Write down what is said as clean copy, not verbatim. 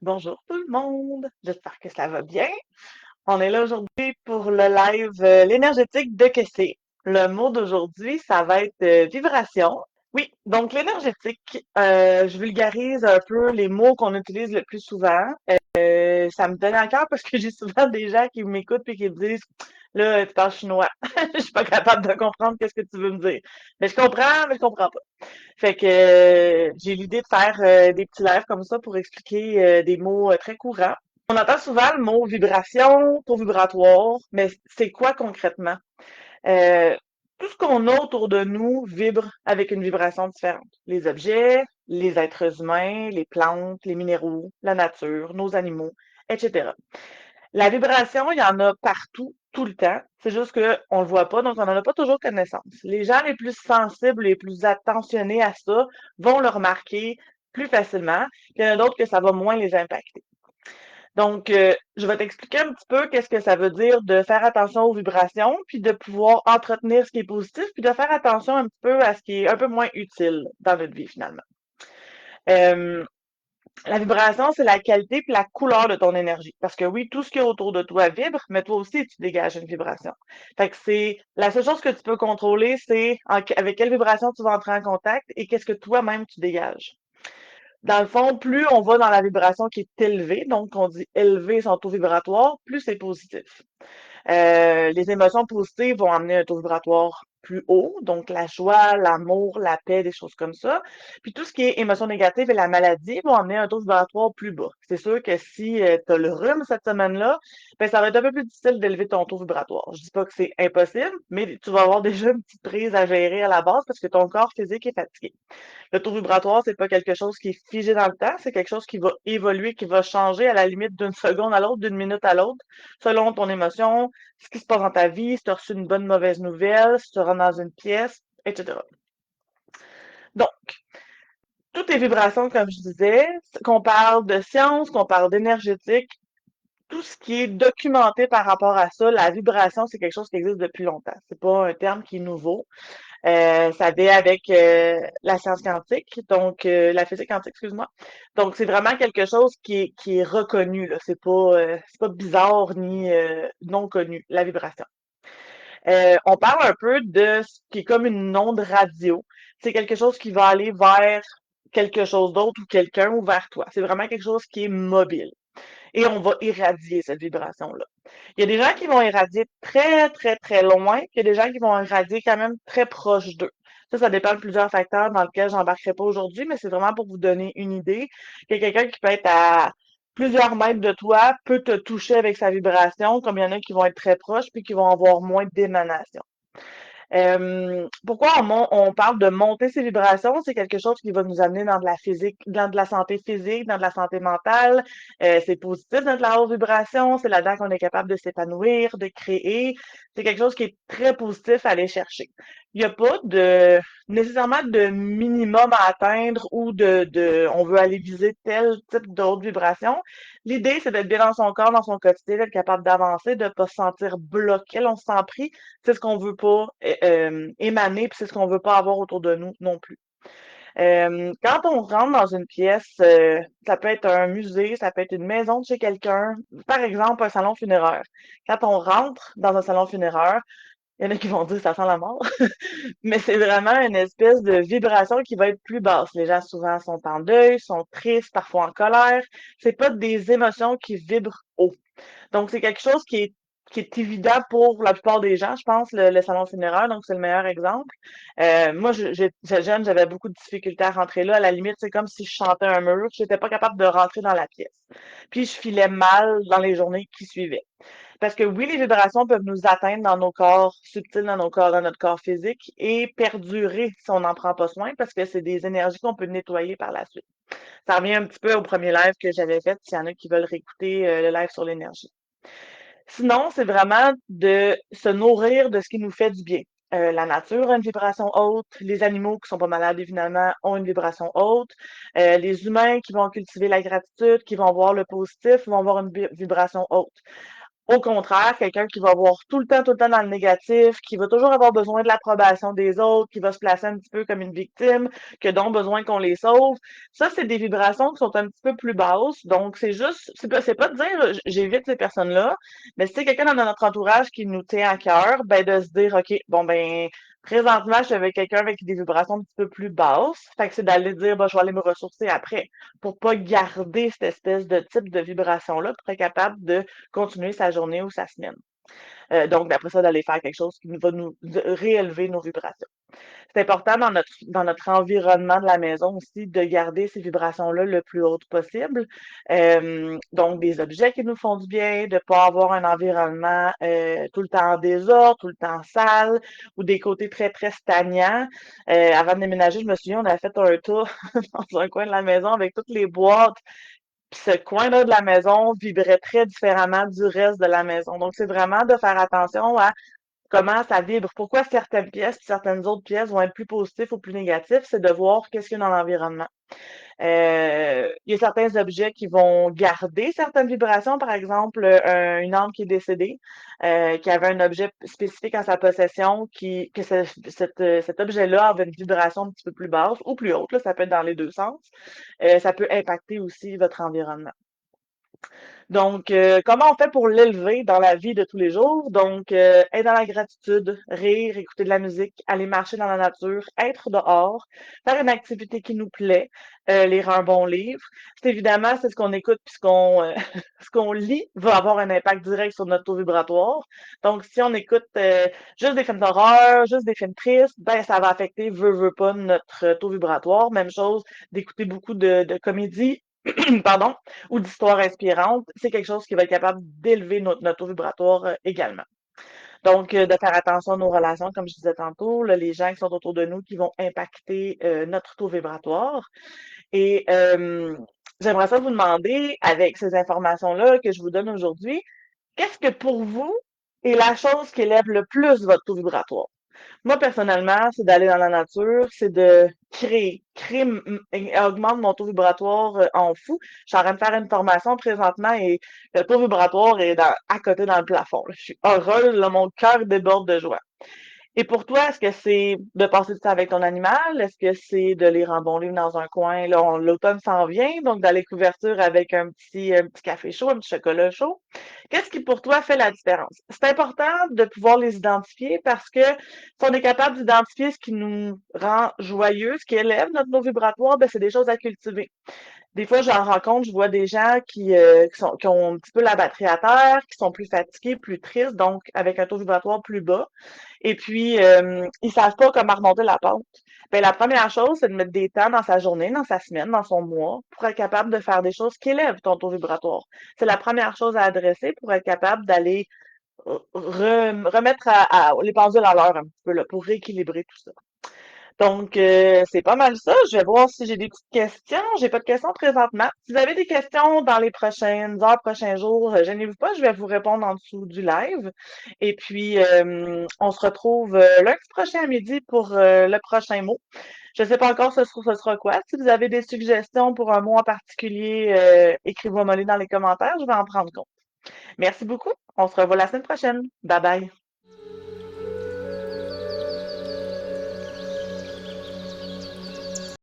Bonjour tout le monde, j'espère que ça va bien. On est là aujourd'hui pour le live l'énergétique de Kessé. Le mot d'aujourd'hui, ça va être vibration. Oui, donc l'énergétique, je vulgarise un peu les mots qu'on utilise le plus souvent. Ça me donne à cœur parce que j'ai souvent des gens qui m'écoutent et qui me disent là, tu parles chinois. Je suis pas capable de comprendre qu'est-ce que tu veux me dire. Mais je comprends, mais je comprends pas. Fait que j'ai l'idée de faire des petits lives comme ça pour expliquer des mots très courants. On entend souvent le mot vibration, taux vibratoire, mais c'est quoi concrètement? Euh, Tout ce qu'on a autour de nous vibre avec une vibration différente. Les objets, les êtres humains, les plantes, les minéraux, la nature, nos animaux, etc. La vibration, il y en a partout, tout le temps. C'est juste qu'on le voit pas, donc on n'en a pas toujours connaissance. Les gens les plus sensibles, les plus attentionnés à ça, vont le remarquer plus facilement. Puis il y en a d'autres que ça va moins les impacter. Donc, je vais t'expliquer un petit peu qu'est-ce que ça veut dire de faire attention aux vibrations, puis de pouvoir entretenir ce qui est positif, puis de faire attention un petit peu à ce qui est un peu moins utile dans notre vie finalement. Euh, la vibration, c'est la qualité puis la couleur de ton énergie. Parce que oui, tout ce qui est autour de toi vibre, mais toi aussi, tu dégages une vibration. Fait que c'est la seule chose que tu peux contrôler, c'est avec quelle vibration tu vas entrer en contact et qu'est-ce que toi-même tu dégages. Dans le fond, plus on va dans la vibration qui est élevée, donc on dit élevé son taux vibratoire, plus c'est positif. Les émotions positives vont amener un taux vibratoire plus haut, donc la joie, l'amour, la paix, des choses comme ça. Puis tout ce qui est émotions négatives et la maladie vont amener un taux vibratoire plus bas. C'est sûr que si tu as le rhume cette semaine-là, ben ça va être un peu plus difficile d'élever ton taux vibratoire. Je dis pas que c'est impossible, mais tu vas avoir déjà une petite prise à gérer à la base parce que ton corps physique est fatigué. Le taux vibratoire, c'est pas quelque chose qui est figé dans le temps, c'est quelque chose qui va évoluer, qui va changer à la limite d'une seconde à l'autre, d'une minute à l'autre, selon ton émotion, ce qui se passe dans ta vie, si tu as reçu une bonne, mauvaise nouvelle, si tu rentres dans une pièce, etc. Donc, toutes les vibrations, comme je disais, qu'on parle de science, qu'on parle d'énergétique, tout ce qui est documenté par rapport à ça, la vibration, c'est quelque chose qui existe depuis longtemps. C'est pas un terme qui est nouveau. Ça vient avec la science quantique, donc la physique quantique, excuse-moi. Donc c'est vraiment quelque chose qui est reconnu, là. C'est pas bizarre ni non connu, la vibration. On parle un peu de ce qui est comme une onde radio. C'est quelque chose qui va aller vers quelque chose d'autre ou quelqu'un ou vers toi. C'est vraiment quelque chose qui est mobile. Et on va irradier cette vibration-là. Il y a des gens qui vont irradier très, très, très loin, puis il y a des gens qui vont irradier quand même très proche d'eux. Ça dépend de plusieurs facteurs dans lesquels j'embarquerai pas aujourd'hui, mais c'est vraiment pour vous donner une idée que quelqu'un qui peut être à plusieurs mètres de toi peut te toucher avec sa vibration, comme il y en a qui vont être très proches, puis qui vont avoir moins d'émanation. Pourquoi on parle de monter ses vibrations? C'est quelque chose qui va nous amener dans de la physique, dans de la santé physique, dans de la santé mentale. C'est positif dans de la haute vibration. C'est là-dedans qu'on est capable de s'épanouir, de créer. C'est quelque chose qui est très positif à aller chercher. Il n'y a pas de nécessairement de minimum à atteindre ou on veut aller viser tel type d'autres vibrations. L'idée, c'est d'être bien dans son corps, dans son quotidien, d'être capable d'avancer, de ne pas se sentir bloqué, on se sent pris. C'est ce qu'on veut pas émaner, puis c'est ce qu'on veut pas avoir autour de nous non plus. Quand on rentre dans une pièce, ça peut être un musée, ça peut être une maison de chez quelqu'un, par exemple un salon funéraire. Quand on rentre dans un salon funéraire, il y en a qui vont dire ça sent la mort, mais c'est vraiment une espèce de vibration qui va être plus basse. Les gens souvent sont en deuil, sont tristes, parfois en colère. C'est pas des émotions qui vibrent haut. Donc, c'est quelque chose qui est évident pour la plupart des gens, je pense, le salon funéraire, donc c'est le meilleur exemple. Moi, j'étais jeune, j'avais beaucoup de difficultés à rentrer là. À la limite, c'est comme si je chantais un mur. J'étais pas capable de rentrer dans la pièce. Puis, je filais mal dans les journées qui suivaient. Parce que oui, les vibrations peuvent nous atteindre dans nos corps subtils, dans nos corps, dans notre corps physique et perdurer si on n'en prend pas soin parce que c'est des énergies qu'on peut nettoyer par la suite. Ça revient un petit peu au premier live que j'avais fait, s'il y en a qui veulent réécouter le live sur l'énergie. Sinon, c'est vraiment de se nourrir de ce qui nous fait du bien. La nature a une vibration haute, les animaux qui sont pas malades, évidemment, ont une vibration haute. Les humains qui vont cultiver la gratitude, qui vont voir le positif, vont avoir une vibration haute. Au contraire, quelqu'un qui va voir tout le temps dans le négatif, qui va toujours avoir besoin de l'approbation des autres, qui va se placer un petit peu comme une victime, qui a donc besoin qu'on les sauve. Ça, c'est des vibrations qui sont un petit peu plus basses. Donc, c'est pas de dire j'évite ces personnes-là, mais si c'est quelqu'un dans notre entourage qui nous tient à cœur, ben de se dire, OK, bon ben présentement, je suis avec quelqu'un avec des vibrations un petit peu plus basses. Fait que c'est d'aller dire, ben, je vais aller me ressourcer après pour pas garder cette espèce de type de vibration-là, pour être capable de continuer sa journée ou sa semaine. Donc, d'après ça, d'aller faire quelque chose qui va nous réélever nos vibrations. C'est important dans notre environnement de la maison aussi de garder ces vibrations-là le plus hautes possible. Donc, des objets qui nous font du bien, de pas avoir un environnement tout le temps en désordre, tout le temps sale, ou des côtés très, très stagnants. Avant de déménager, je me souviens, on avait fait un tour dans un coin de la maison avec toutes les boîtes. Puis ce coin-là de la maison vibrait très différemment du reste de la maison. Donc, c'est vraiment de faire attention à comment ça vibre. Pourquoi certaines pièces puis certaines autres pièces vont être plus positives ou plus négatives, c'est de voir qu'est-ce qu'il y a dans l'environnement. Il y a certains objets qui vont garder certaines vibrations, par exemple, une âme qui est décédée, qui avait un objet spécifique en sa possession, cet objet-là avait une vibration un petit peu plus basse ou plus haute, là, ça peut être dans les deux sens. Ça peut impacter aussi votre environnement. Donc, comment on fait pour l'élever dans la vie de tous les jours? Donc, être dans la gratitude, rire, écouter de la musique, aller marcher dans la nature, être dehors, faire une activité qui nous plaît, lire un bon livre. C'est évidemment, c'est ce qu'on écoute puis ce qu'on lit va avoir un impact direct sur notre taux vibratoire. Donc, si on écoute juste des films d'horreur, juste des films tristes, ben ça va affecter, veut pas, notre taux vibratoire. Même chose d'écouter beaucoup de comédies, pardon, ou d'histoires inspirantes, c'est quelque chose qui va être capable d'élever notre taux vibratoire également. Donc, de faire attention à nos relations, comme je disais tantôt, là, les gens qui sont autour de nous qui vont impacter notre taux vibratoire. Et j'aimerais ça vous demander, avec ces informations-là que je vous donne aujourd'hui, qu'est-ce que pour vous est la chose qui élève le plus votre taux vibratoire? Moi, personnellement, c'est d'aller dans la nature, c'est de créer. Créer augmente mon taux vibratoire en fou. Je suis en train de faire une formation présentement et le taux vibratoire est à côté dans le plafond, là. Je suis heureuse, là, mon cœur déborde de joie. Et pour toi, est-ce que c'est de passer du temps avec ton animal? Est-ce que c'est de lire un bon livre dans un coin? Là, l'automne s'en vient, donc dans les couvertures avec un petit café chaud, un petit chocolat chaud. Qu'est-ce qui pour toi fait la différence? C'est important de pouvoir les identifier parce que si on est capable d'identifier ce qui nous rend joyeux, ce qui élève notre niveau vibratoire, ben c'est des choses à cultiver. Des fois, j'en rencontre, je vois des gens qui ont un petit peu la batterie à terre, qui sont plus fatigués, plus tristes, donc avec un taux vibratoire plus bas. Et puis, ils savent pas comment remonter la pente. Ben, la première chose, c'est de mettre des temps dans sa journée, dans sa semaine, dans son mois, pour être capable de faire des choses qui élèvent ton taux vibratoire. C'est la première chose à adresser pour être capable d'aller remettre les pendules à l'heure un petit peu, là, pour rééquilibrer tout ça. Donc, c'est pas mal ça. Je vais voir si j'ai des petites questions. J'ai pas de questions présentement. Si vous avez des questions dans les prochaines heures, prochains jours, gênez-vous pas, je vais vous répondre en dessous du live. Et puis, on se retrouve lundi prochain à midi pour le prochain mot. Je sais pas encore ce sera quoi. Si vous avez des suggestions pour un mot en particulier, écrivez-moi les dans les commentaires, je vais en prendre compte. Merci beaucoup. On se revoit la semaine prochaine. Bye bye.